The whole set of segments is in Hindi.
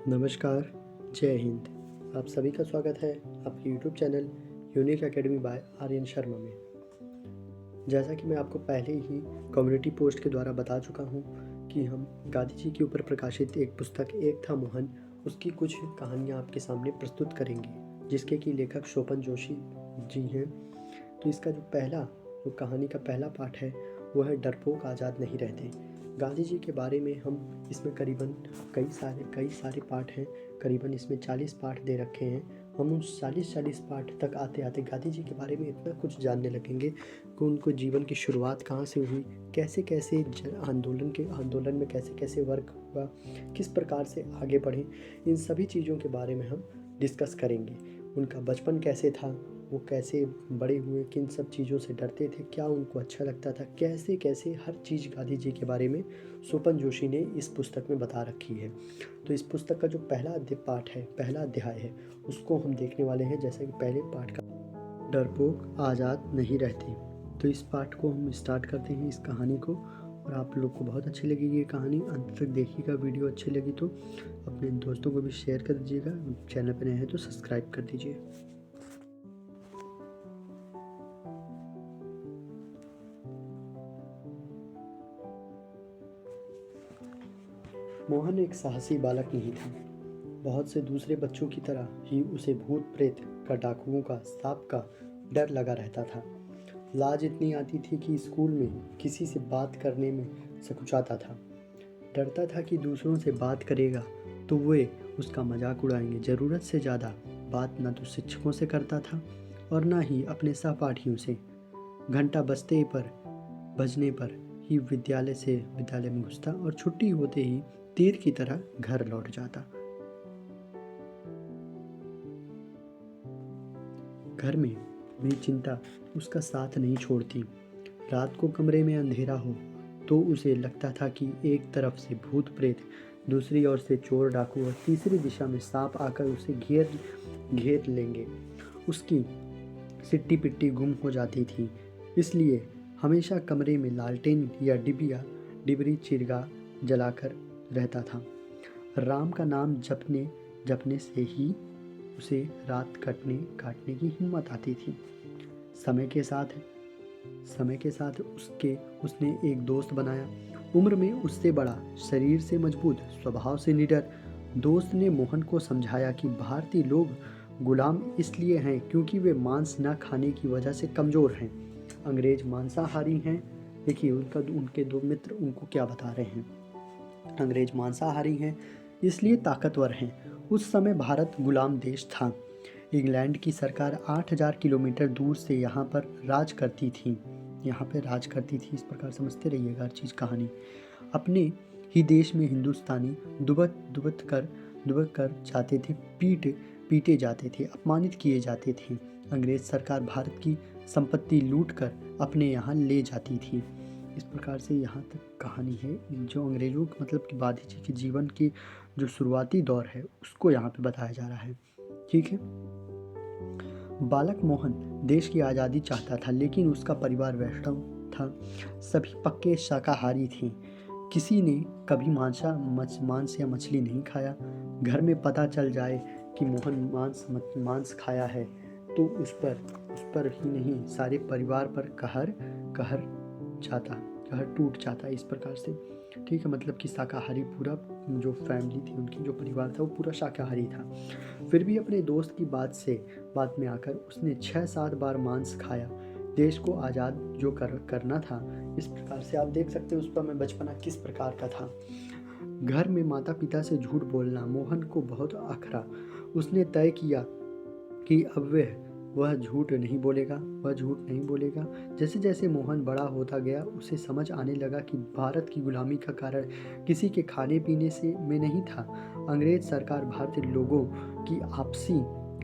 नमस्कार, जय हिंद। आप सभी का स्वागत है आपके YouTube channel unique academy by Aryan Sharma में। जैसा कि मैं आपको पहले ही कम्युनिटी पोस्ट के द्वारा बता चुका हूं कि हम गांधी जी के ऊपर प्रकाशित एक पुस्तक एक था मोहन, उसकी कुछ कहानियां आपके सामने प्रस्तुत करेंगे, जिसके कि लेखक शोपन जोशी जी हैं। तो इसका जो कहानी का पहला पार्ट है वो है डरपोक आज़ाद नहीं रहते। गांधी जी के बारे में हम इसमें करीबन कई सारे पार्ट हैं, करीबन इसमें 40 पार्ट दे रखे हैं। हम उन 40 पार्ट तक आते आते गांधी जी के बारे में इतना कुछ जानने लगेंगे कि उनको जीवन की शुरुआत कहाँ से हुई, कैसे कैसे आंदोलन में कैसे कैसे वर्क हुआ, किस प्रकार से आगे बढ़े, इन सभी चीज़ों के बारे में हम डिस्कस करेंगे। उनका बचपन कैसे था, वो कैसे बड़े हुए, किन सब चीज़ों से डरते थे, क्या उनको अच्छा लगता था, कैसे कैसे हर चीज़ गांधी जी के बारे में शोपन जोशी ने इस पुस्तक में बता रखी है। तो इस पुस्तक का जो पहला अध्याय है उसको हम देखने वाले हैं। जैसे कि पहले पाठ का डरपोक आज़ाद नहीं रहते, तो इस पाठ को हम स्टार्ट करते हैं, इस कहानी को। और आप लोग को बहुत अच्छी लगेगी ये कहानी, अंत तक देखिएगा। वीडियो अच्छी लगी तो अपने दोस्तों को भी शेयर कर दीजिएगा, चैनल पर नए हैं तो सब्सक्राइब कर दीजिए। मोहन एक साहसी बालक नहीं था। बहुत से दूसरे बच्चों की तरह ही उसे भूत प्रेत का, डाकुओं का, सांप का डर लगा रहता था। लाज इतनी आती थी कि स्कूल में किसी से बात करने में सकुचाता था। डरता था कि दूसरों से बात करेगा तो वे उसका मजाक उड़ाएंगे। ज़रूरत से ज़्यादा बात न तो शिक्षकों से करता था और न ही अपने सहपाठियों से। घंटा बजने पर ही विद्यालय में घुसता और छुट्टी होते ही तीर की तरह घर लौट जाता। घर में भी चिंता उसका साथ नहीं छोड़ती। रात को कमरे में अंधेरा हो तो उसे लगता था कि एक तरफ से भूत प्रेत, दूसरी ओर से चोर डाकू और तीसरी दिशा में सांप आकर उसे घेर लेंगे। उसकी सिट्टी पिट्टी गुम हो जाती थी, इसलिए हमेशा कमरे में लालटेन या डिबरी चिरगा जलाकर रहता था। राम का नाम जपने से ही उसे रात काटने की हिम्मत आती थी। समय के साथ उसने एक दोस्त बनाया, उम्र में उससे बड़ा, शरीर से मजबूत, स्वभाव से निडर। दोस्त ने मोहन को समझाया कि भारतीय लोग गुलाम इसलिए हैं क्योंकि वे मांस न खाने की वजह से कमज़ोर हैं। अंग्रेज मांसाहारी हैं। देखिए उनके दो मित्र उनको क्या बता रहे हैं। अंग्रेज मांसाहारी हैं इसलिए ताकतवर हैं। उस समय भारत गुलाम देश था। इंग्लैंड की सरकार 8000 किलोमीटर दूर से यहाँ पर राज करती थी। इस प्रकार समझते रहिएगा हर चीज़ कहानी। अपने ही देश में हिंदुस्तानी दुबक कर जाते थे, पीटे जाते थे, अपमानित किए जाते थे। अंग्रेज सरकार भारत की संपत्ति लूट कर अपने यहाँ ले जाती थी। इस प्रकार से यहाँ तक कहानी है। जो अंग्रेजों मतलब कि गांधी जी के जीवन की जो शुरुआती दौर है उसको यहाँ पे बताया जा रहा है। ठीक है। बालक मोहन देश की आज़ादी चाहता था, लेकिन उसका परिवार वैष्णव था। सभी पक्के शाकाहारी थे। किसी ने कभी मांस या मछली नहीं खाया। घर में पता चल जाए कि मोहन मांस खाया है तो उस पर ही नहीं सारे परिवार पर कहर टूट जाता। इस प्रकार से ठीक है, मतलब कि शाकाहारी, पूरा जो फैमिली थी उनकी, जो परिवार था वो पूरा शाकाहारी था। फिर भी अपने दोस्त की बात में आकर उसने 6-7 बार मांस खाया। देश को आज़ाद जो करना था। इस प्रकार से आप देख सकते हैं उस पर में बचपना किस प्रकार का था। घर में माता पिता से झूठ बोलना मोहन को बहुत अखरा। उसने तय किया कि अब वह झूठ नहीं बोलेगा। जैसे जैसे मोहन बड़ा होता गया उसे समझ आने लगा कि भारत की गुलामी का कारण किसी के खाने पीने में नहीं था। अंग्रेज सरकार भारतीय लोगों की आपसी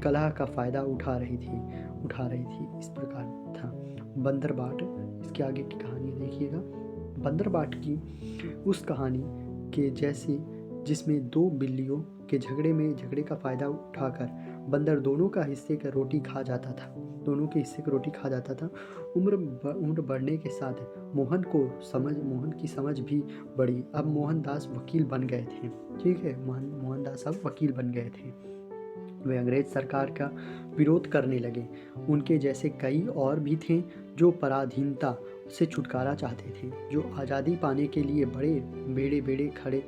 कलह का फायदा उठा रही थी। इस प्रकार था। बंदरबाट, इसके आगे की कहानी देखिएगा। बंदरबाट की उस कहानी के जैसे, जिसमें दो बिल्लियों के झगड़े का फायदा उठाकर बंदर दोनों का हिस्से का रोटी खा जाता था। दोनों के हिस्से की रोटी खा जाता था। उम्र बढ़ने के साथ मोहन की समझ भी बढ़ी। अब मोहनदास वकील बन गए थे। ठीक है, मोहनदास अब वकील बन गए थे। वे अंग्रेज सरकार का विरोध करने लगे। उनके जैसे कई और भी थे जो पराधीनता से छुटकारा चाहते थे, जो आज़ादी पाने के लिए बड़े बड़े खतरे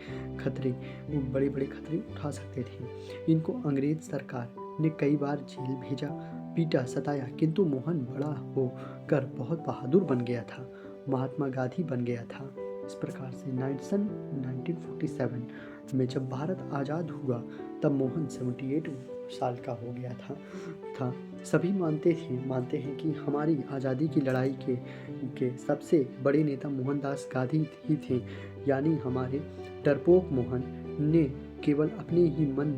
उठा सकते थे। इनको अंग्रेज सरकार ने कई बार जेल भेजा, पीटा, सताया, किंतु मोहन बड़ा होकर बहुत बहादुर बन गया था, महात्मा गांधी बन गया था। इस प्रकार से 1947 में जब भारत आज़ाद हुआ तब मोहन 78 साल का हो गया था। सभी मानते हैं कि हमारी आज़ादी की लड़ाई के सबसे बड़े नेता मोहनदास गांधी ही थे। यानी हमारे डरपोक मोहन ने केवल अपने ही मन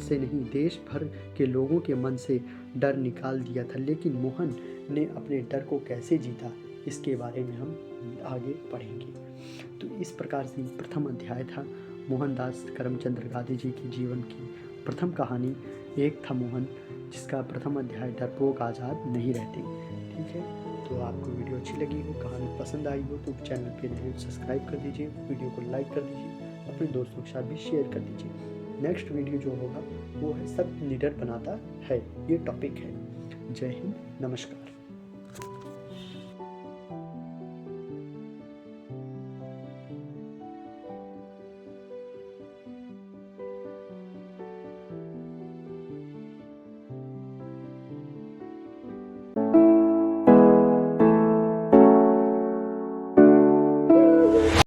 से नहीं, देश भर के लोगों के मन से डर निकाल दिया था। लेकिन मोहन ने अपने डर को कैसे जीता, इसके बारे में हम आगे पढ़ेंगे। तो इस प्रकार से प्रथम अध्याय था मोहनदास करमचंद गांधी जी की जीवन की प्रथम कहानी। एक था मोहन, जिसका प्रथम अध्याय डरपोक आज़ाद नहीं रहते। ठीक है, तो आपको वीडियो अच्छी लगी हो, कहानी पसंद आई हो तो चैनल पे नए सब्सक्राइब कर दीजिए, वीडियो को लाइक कर दीजिए, अपने दोस्तों के साथ भी शेयर कर दीजिए। नेक्स्ट वीडियो जो होगा वो है सब निडर बनाता है, ये टॉपिक है। जय हिंद, नमस्कार।